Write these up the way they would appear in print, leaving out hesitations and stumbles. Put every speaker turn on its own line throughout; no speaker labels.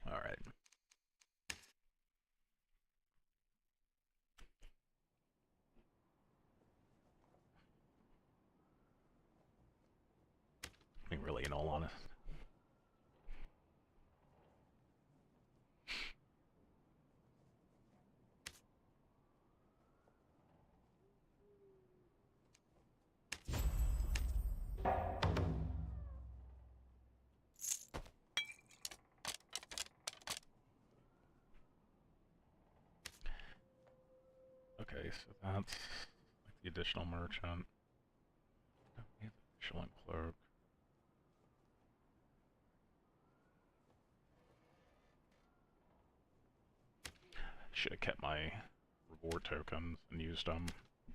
All right. I mean, really, in all honesty. Okay, so that's like the additional merchant. Additional clerk. Should have kept my reward tokens and used them.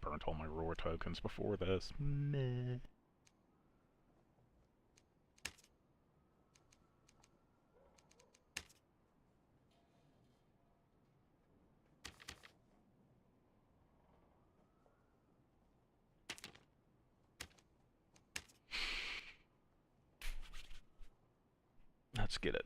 Burnt all my reward tokens before this. Meh. Let's get it.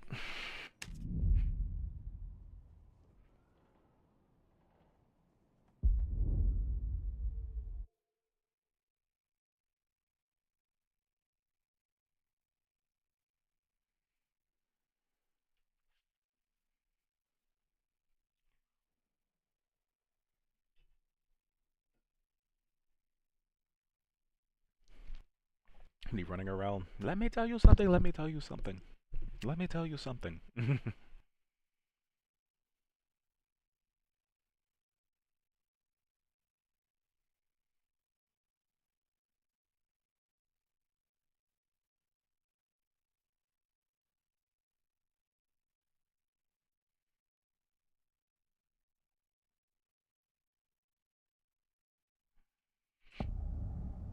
Me running around. Let me tell you something. Let me tell you something. Let me tell you something.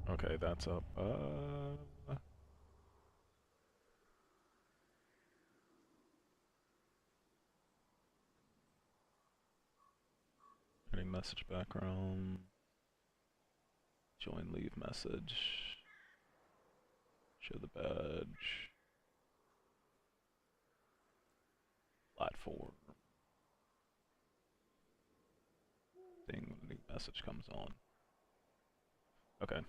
Okay, that's up. Getting message background. Join leave message. Show the badge. Platform. Thing when the new message comes on. Okay.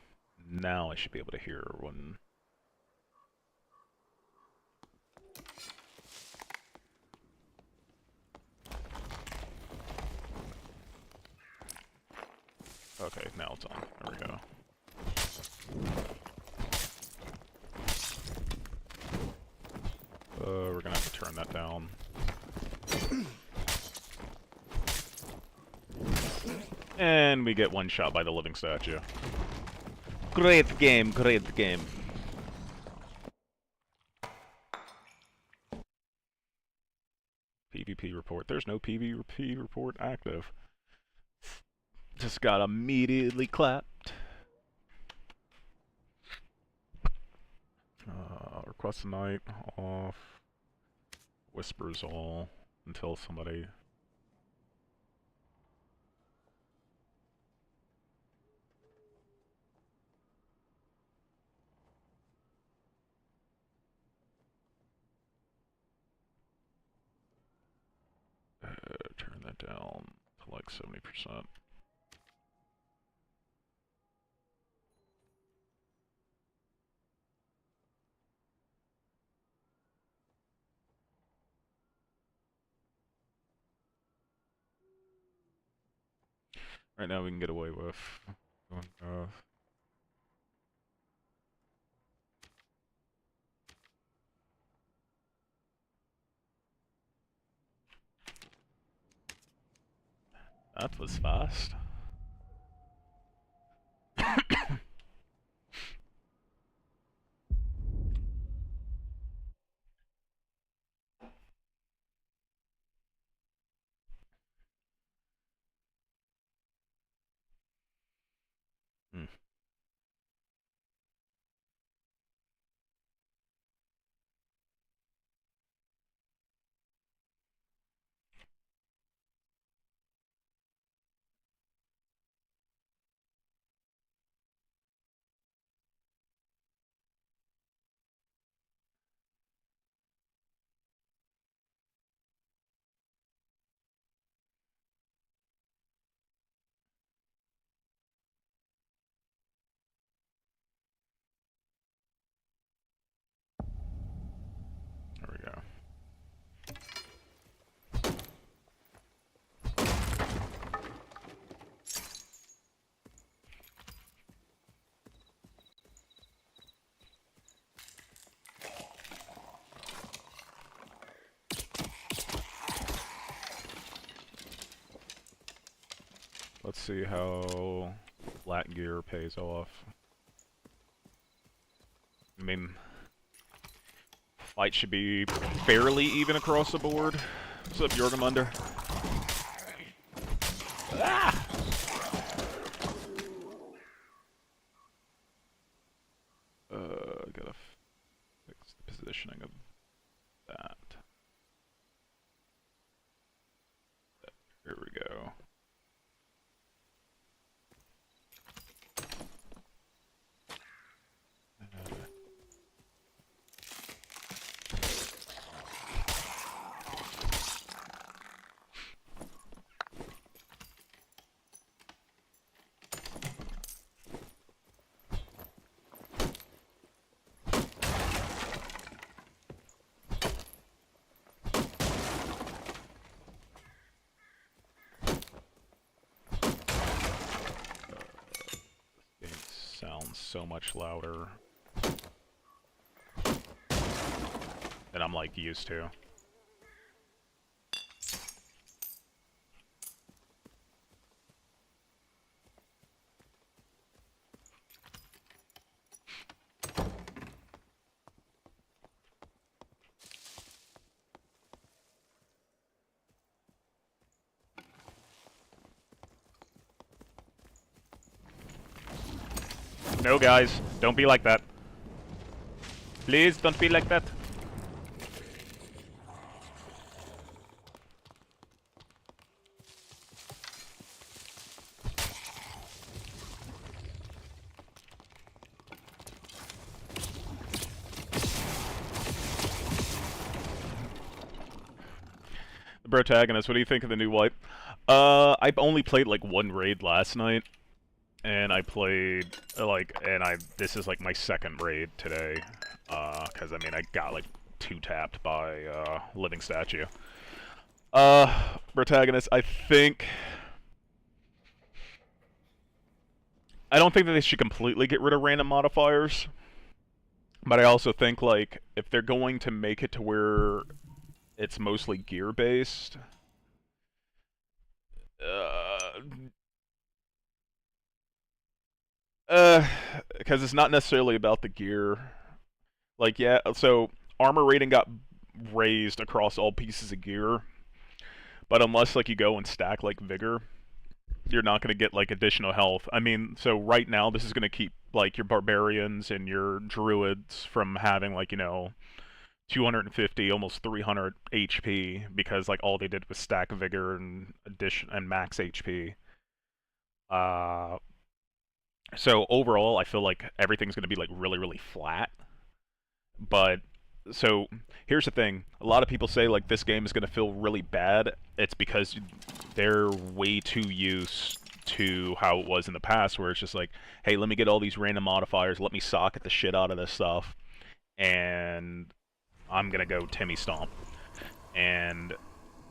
Now I should be able to hear when. Okay, now it's on. There we go. We're gonna have to turn that down. And we get one shot by the living statue. Great game, great game. PvP report. There's no PvP report active. Just got immediately clapped. Request a night off. Whispers all until somebody. Turn that down to like 70%. Right now we can get away with going that was fast. Hmm. Let's see how flat gear pays off. I mean, fight should be fairly even across the board. What's up, Jorgemunder? Ah! Gotta fix the positioning of that. Here we go. Sounds so much louder than I'm like used to. No, guys, don't be like that. Please don't be like that. The protagonist, what do you think of the new wipe? I've only played like one raid last night. And I played, this is like my second raid today, because I mean, I got like 2-tapped by, Living Statue. Protagonist, I don't think that they should completely get rid of random modifiers, but I also think, like, if they're going to make it to where it's mostly gear-based, because it's not necessarily about the gear. Like, yeah, so armor rating got raised across all pieces of gear, but unless, like, you go and stack, like, vigor, you're not going to get, like, additional health. I mean, so right now, this is going to keep, like, your barbarians and your druids from having, like, you know, 250, almost 300 HP, because, like, all they did was stack vigor and max HP. So overall, I feel like everything's going to be, like, really, really flat. But, so, here's the thing. A lot of people say, like, this game is going to feel really bad. It's because they're way too used to how it was in the past, where it's just like, hey, let me get all these random modifiers, let me socket the shit out of this stuff, and I'm going to go Timmy Stomp. And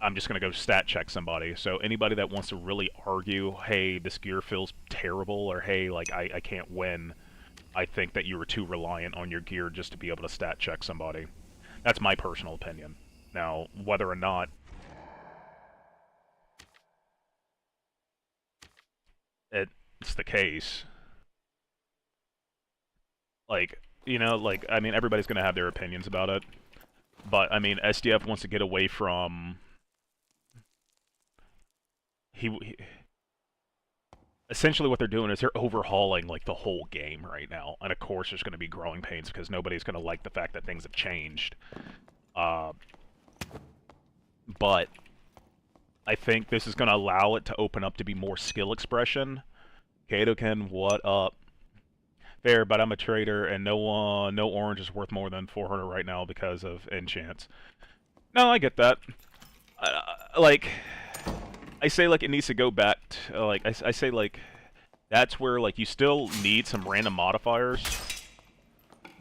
I'm just going to go stat check somebody. So anybody that wants to really argue, hey, this gear feels terrible, or hey, like, I can't win, I think that you were too reliant on your gear just to be able to stat check somebody. That's my personal opinion. Now, whether or not it's the case, like, you know, like, I mean, everybody's going to have their opinions about it. But, I mean, SDF wants to get away from... essentially what they're doing is they're overhauling, like, the whole game right now. And of course there's going to be growing pains because nobody's going to like the fact that things have changed. But I think this is going to allow it to open up to be more skill expression. Katoken, what up? Fair, but I'm a trader, and no orange is worth more than 400 right now because of enchants. No, I get that. Like, I say, like, it needs to go back to, like, I say, like, that's where, like, you still need some random modifiers,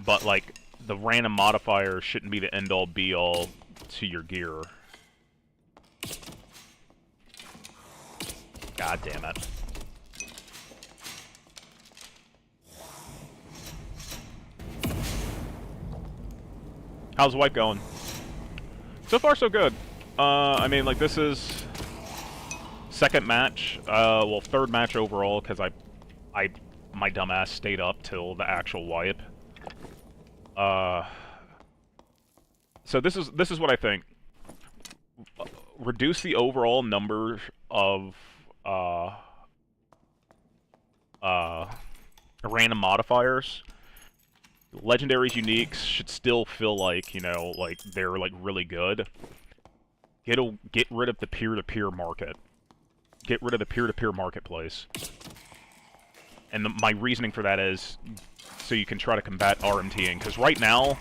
but, like, the random modifier shouldn't be the end-all, be-all to your gear. God damn it. How's the wipe going? So far, so good. I mean, like, this is second match, well, third match overall, because my dumbass stayed up till the actual wipe. So this is what I think. Reduce the overall number of random modifiers. Legendaries, uniques should still feel like, you know, like they're like really good. Get rid of the peer-to-peer market. Get rid of the peer-to-peer marketplace. And my reasoning for that is so you can try to combat RMTing. Because right now,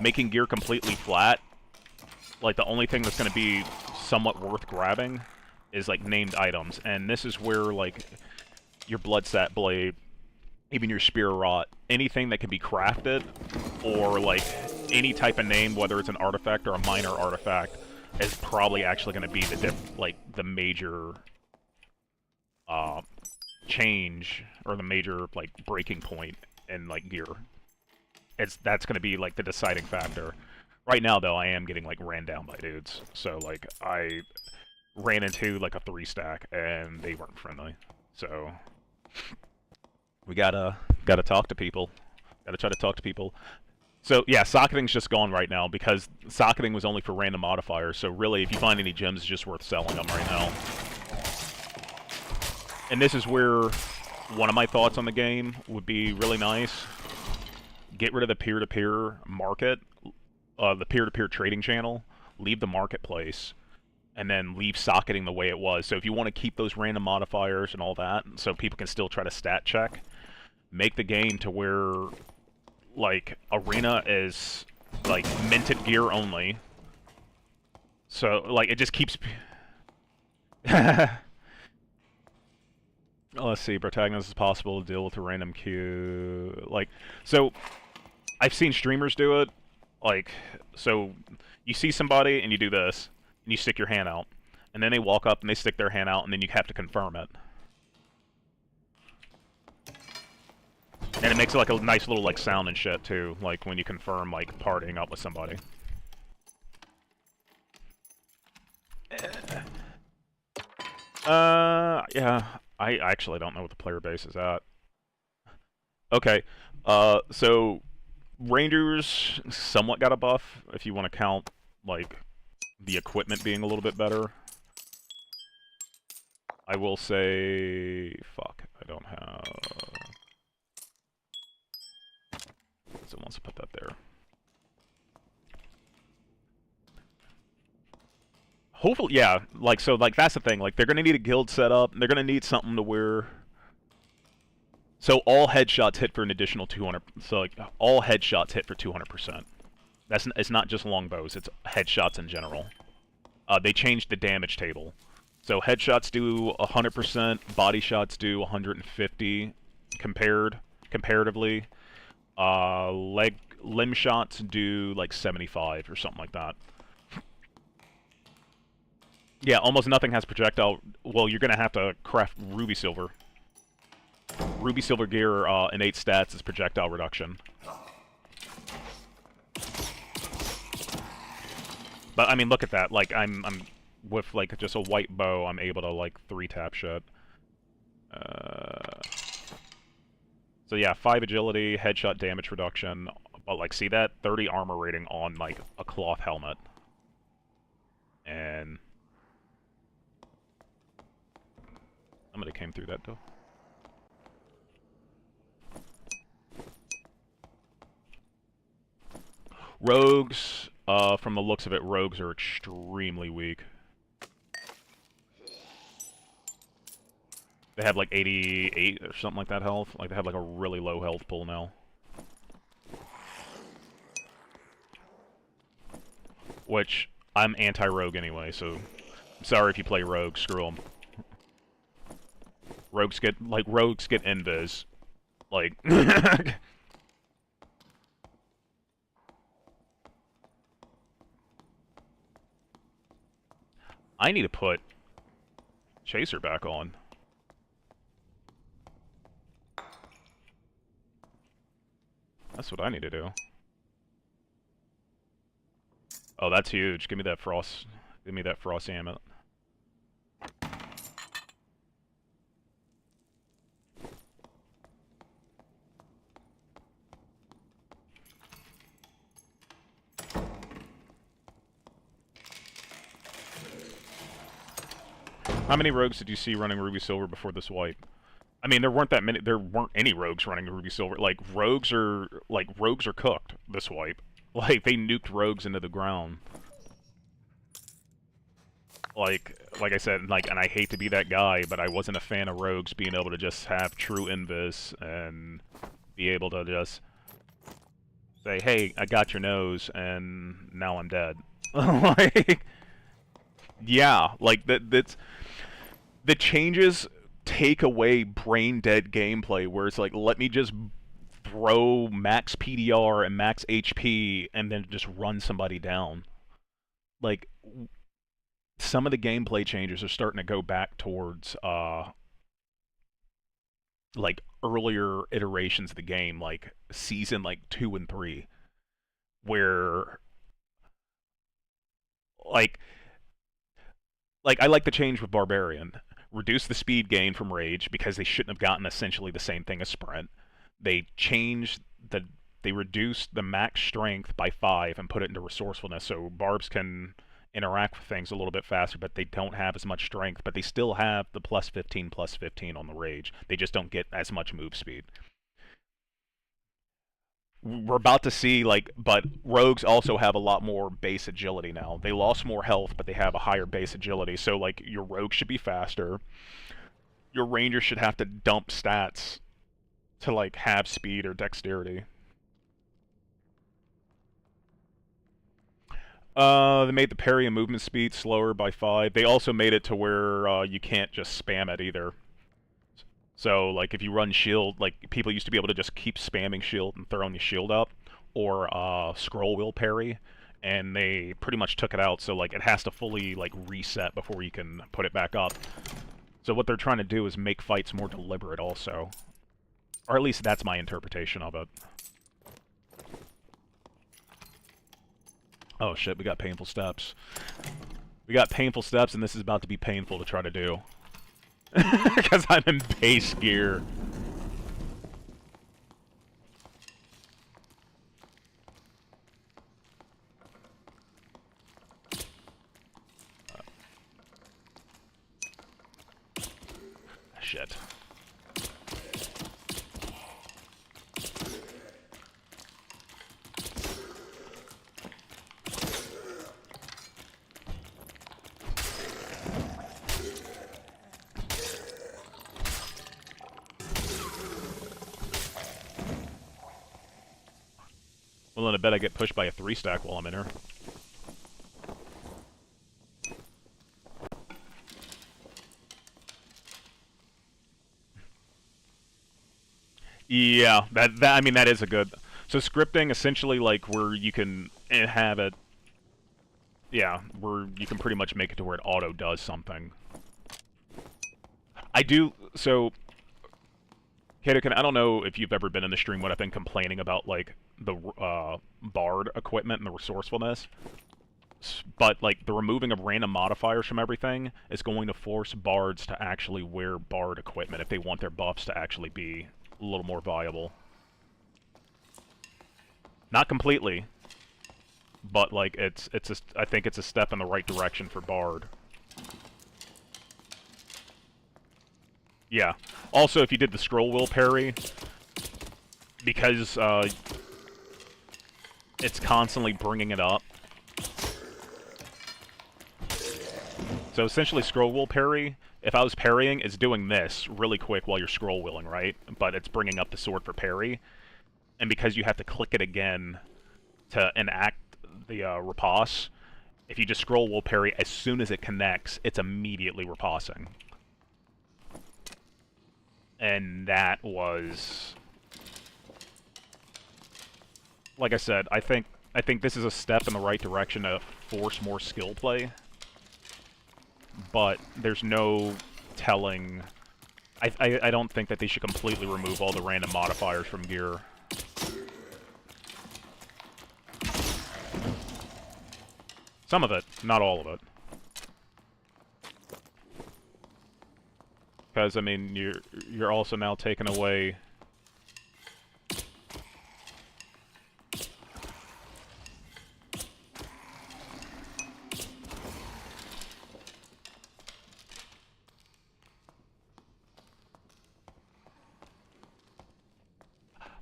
making gear completely flat, like the only thing that's going to be somewhat worth grabbing is like named items. And this is where like your Bloodsat Blade, even your Spear Rot, anything that can be crafted, or like any type of name, whether it's an artifact or a minor artifact, is probably actually going to be the major change, or the major like breaking point in like gear. That's going to be like the deciding factor. Right now though, I am getting like ran down by dudes, so like I ran into like a 3-stack and they weren't friendly. So we gotta talk to people. Gotta try to talk to people. So yeah, socketing's just gone right now because socketing was only for random modifiers. So really, if you find any gems, it's just worth selling them right now. And this is where one of my thoughts on the game would be really nice. Get rid of the peer-to-peer market, the peer-to-peer trading channel. Leave the marketplace, and then leave socketing the way it was. So if you want to keep those random modifiers and all that, so people can still try to stat check, make the game to where like Arena is like minted gear only. So like it just keeps. Let's see, protagonist is possible to deal with a random queue. Like, so I've seen streamers do it. Like, so you see somebody and you do this, and you stick your hand out, and then they walk up and they stick their hand out, and then you have to confirm it. And it makes it like a nice little like sound and shit too, like when you confirm like partying up with somebody. Yeah, I actually don't know what the player base is at. Okay, so Rangers somewhat got a buff, if you want to count, like, the equipment being a little bit better. I will say... fuck, I don't have... Someone wants to put that there. Hopefully, yeah, like, so, like, that's the thing, like, they're gonna need a guild set up, they're gonna need something to where... So all headshots hit for an additional 200, so, like, all headshots hit for 200%. It's not just longbows, it's headshots in general. They changed the damage table. So headshots do 100%, body shots do 150 comparatively. Limb shots do like 75 or something like that. Yeah, almost nothing has projectile. Well, you're gonna have to craft ruby silver. Ruby silver gear innate stats is projectile reduction. But I mean, look at that. Like I'm with like just a white bow, I'm able to like 3-tap shit. So yeah, 5 agility, headshot damage reduction. But like, see that 30 armor rating on like a cloth helmet, and somebody came through that door. Rogues, from the looks of it, rogues are extremely weak. They have like 88 or something like that health. Like, they have like a really low health pool now. Which, I'm anti-rogue anyway, so I'm sorry if you play rogue, screw them. Rogues get invis. Like... I need to put Chaser back on. That's what I need to do. Oh, that's huge. Give me that frost. Give me that frost amulet. How many rogues did you see running Ruby Silver before this wipe? I mean, there weren't that many. There weren't any rogues running Ruby Silver. Rogues are cooked this wipe. Like they nuked rogues into the ground. Like I said, and I hate to be that guy, but I wasn't a fan of rogues being able to just have true invis and be able to just say, "Hey, I got your nose," and now I'm dead. Like, yeah, like that's the changes take away brain dead gameplay where it's like, let me just throw max PDR and max HP and then just run somebody down. Like, some of the gameplay changes are starting to go back towards like earlier iterations of the game, like season 2 and 3, where like I like the change with Barbarian. Reduce the speed gain from Rage because they shouldn't have gotten essentially the same thing as Sprint. They changed they reduced the max strength by 5 and put it into resourcefulness, so Barbs can interact with things a little bit faster, but they don't have as much strength, but they still have the +15/+15 on the Rage. They just don't get as much move speed. We're about to see, but rogues also have a lot more base agility now. They lost more health, but they have a higher base agility, so, your rogue should be faster. Your ranger should have to dump stats to, have speed or dexterity. They made the parry and movement speed slower by 5. They also made it to where you can't just spam it either. So, if you run shield, people used to be able to just keep spamming shield and throwing the shield up, or scroll wheel parry, and they pretty much took it out, so, it has to fully, reset before you can put it back up. So what they're trying to do is make fights more deliberate also. Or at least that's my interpretation of it. Oh shit, we got painful steps. We got painful steps, and this is about to be painful to try to do. Because I'm in base gear. Shit. Well, then I bet I get pushed by a 3-stack while I'm in her. Yeah, I mean, that is a good... So scripting, essentially, where you can have it... Yeah, where you can pretty much make it to where it auto does something. I do... So... Kato, I don't know if you've ever been in the stream when I've been complaining about, the Bard equipment and the resourcefulness. But, the removing of random modifiers from everything is going to force Bards to actually wear Bard equipment if they want their buffs to actually be a little more viable. Not completely, but, I think it's a step in the right direction for Bard. Yeah. Also, if you did the scroll wheel parry, because, it's constantly bringing it up. So essentially, scroll wheel parry, if I was parrying, it's doing this really quick while you're scroll wheeling, right? But it's bringing up the sword for parry. And because you have to click it again to enact the riposte, if you just scroll wheel parry, as soon as it connects, it's immediately riposting. And that was... Like I said, I think this is a step in the right direction to force more skill play. But there's no telling... I don't think that they should completely remove all the random modifiers from gear. Some of it, not all of it. Because, I mean, you're also now taking away...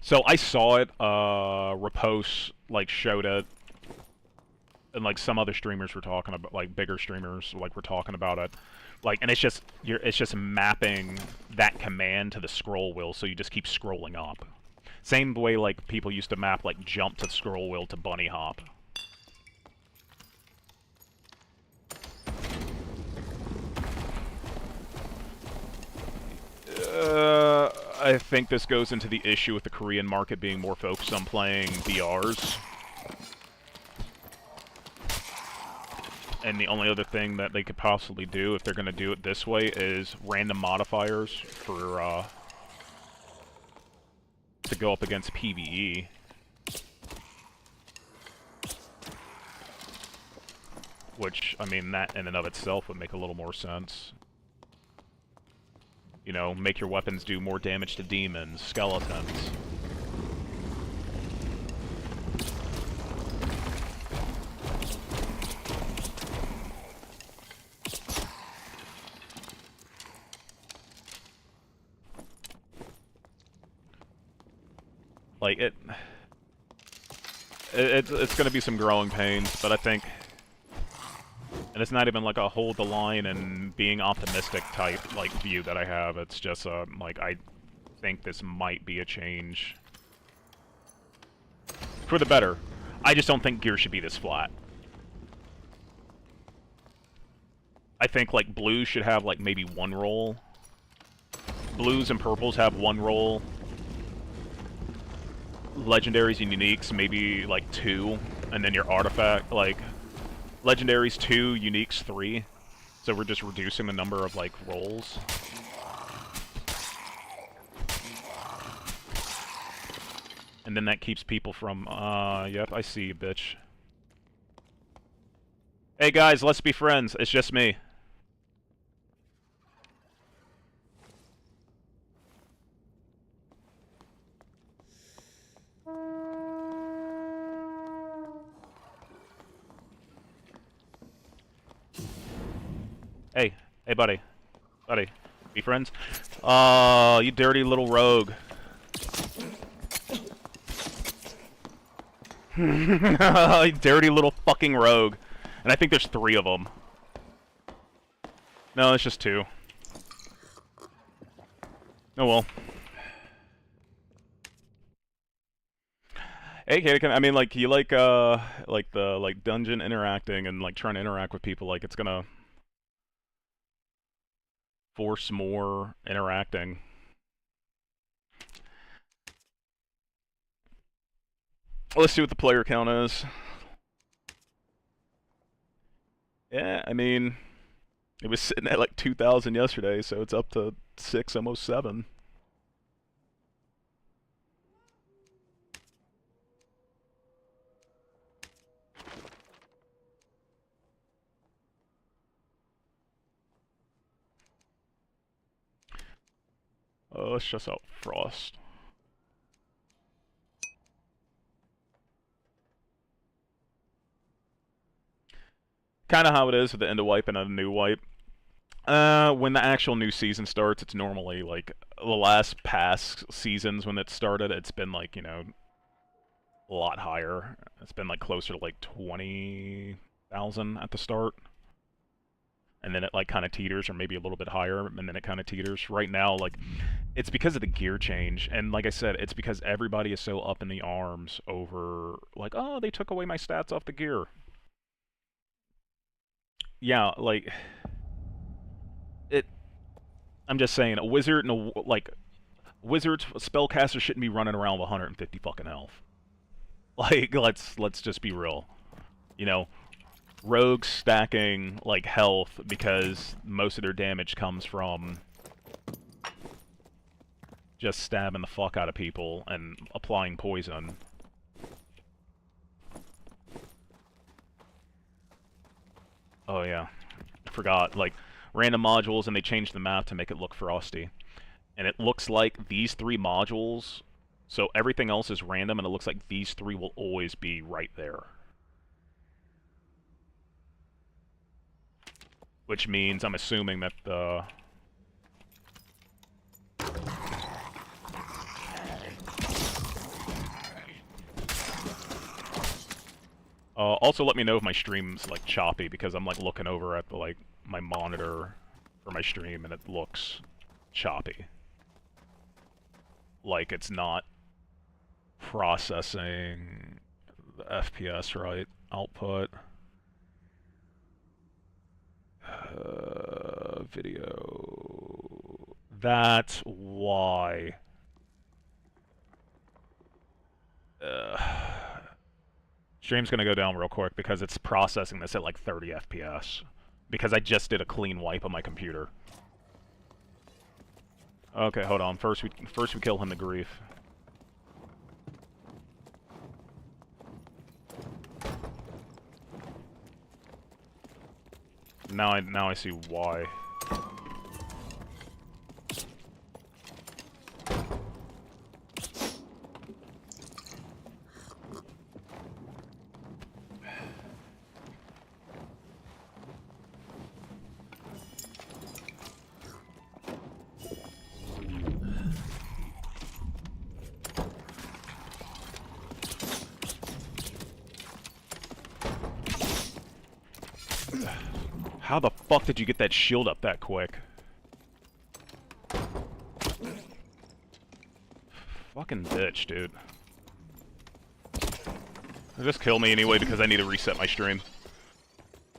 So I saw it, Repose, like, showed it, and, like, some other streamers were talking about, like, bigger streamers, like, were talking about it. Like, and it's just mapping that command to the scroll wheel, so you just keep scrolling up. Same way, like, people used to map, like, jump to scroll wheel to bunny hop. I think this goes into the issue with the Korean market being more focused on playing VRs. And the only other thing that they could possibly do, if they're going to do it this way, is random modifiers for, to go up against PvE. Which, I mean, that in and of itself would make a little more sense. You know, make your weapons do more damage to demons, skeletons. Like, it's gonna be some growing pains, but I think... And it's not even like a hold the line and being optimistic type, like, view that I have. It's just, like, I think this might be a change for the better. I just don't think gear should be this flat. I think, like, blues should have, like, maybe one roll. Blues and purples have one roll. Legendaries and uniques, maybe, like, two. And then your artifact, like... Legendaries 2, uniques 3. So we're just reducing the number of, like, rolls. And then that keeps people from, yep, I see you, bitch. Hey guys, let's be friends. It's just me. Hey, hey, buddy. Buddy, be friends? Oh, you dirty little rogue. You dirty little fucking rogue. And I think there's 3 of them. No, it's just 2. Oh well. Hey, Katie, I mean, like, you like the, like, dungeon interacting and, like, trying to interact with people, like, it's gonna... force more interacting. Let's see what the player count is. Yeah, I mean, it was sitting at like 2,000 yesterday, so it's up to 6, almost 7. Oh, let's just out Frost. Kind of how it is with the end of wipe and a new wipe. When the actual new season starts, it's normally like the last past seasons when it started, it's been like, you know, a lot higher. It's been like closer to like 20,000 at the start. And then it like kind of teeters, or maybe a little bit higher, and then it kind of teeters. Right now, like, it's because of the gear change, and like I said, it's because everybody is so up in the arms over, like, oh, they took away my stats off the gear. Yeah, like, I'm just saying, a wizard and a, like, wizards, spellcasters shouldn't be running around with 150 fucking health. Like, let's just be real. You know, rogues stacking, like, health because most of their damage comes from just stabbing the fuck out of people and applying poison. Oh yeah, I forgot, like, random modules, and they changed the map to make it look frosty. And it looks like these 3 modules, so everything else is random, and it looks like these 3 will always be right there. Which means I'm assuming that the... Also, let me know if my stream's like choppy because I'm like looking over at the like my monitor for my stream and it looks choppy. Like it's not processing the FPS right. Output. Video. That's why. Stream's gonna go down real quick because it's processing this at like 30 FPS. Because I just did a clean wipe on my computer. Okay, hold on. First we kill him to grief. Now I see why. How the fuck did you get that shield up that quick? Fucking bitch, dude. Just kill me anyway because I need to reset my stream.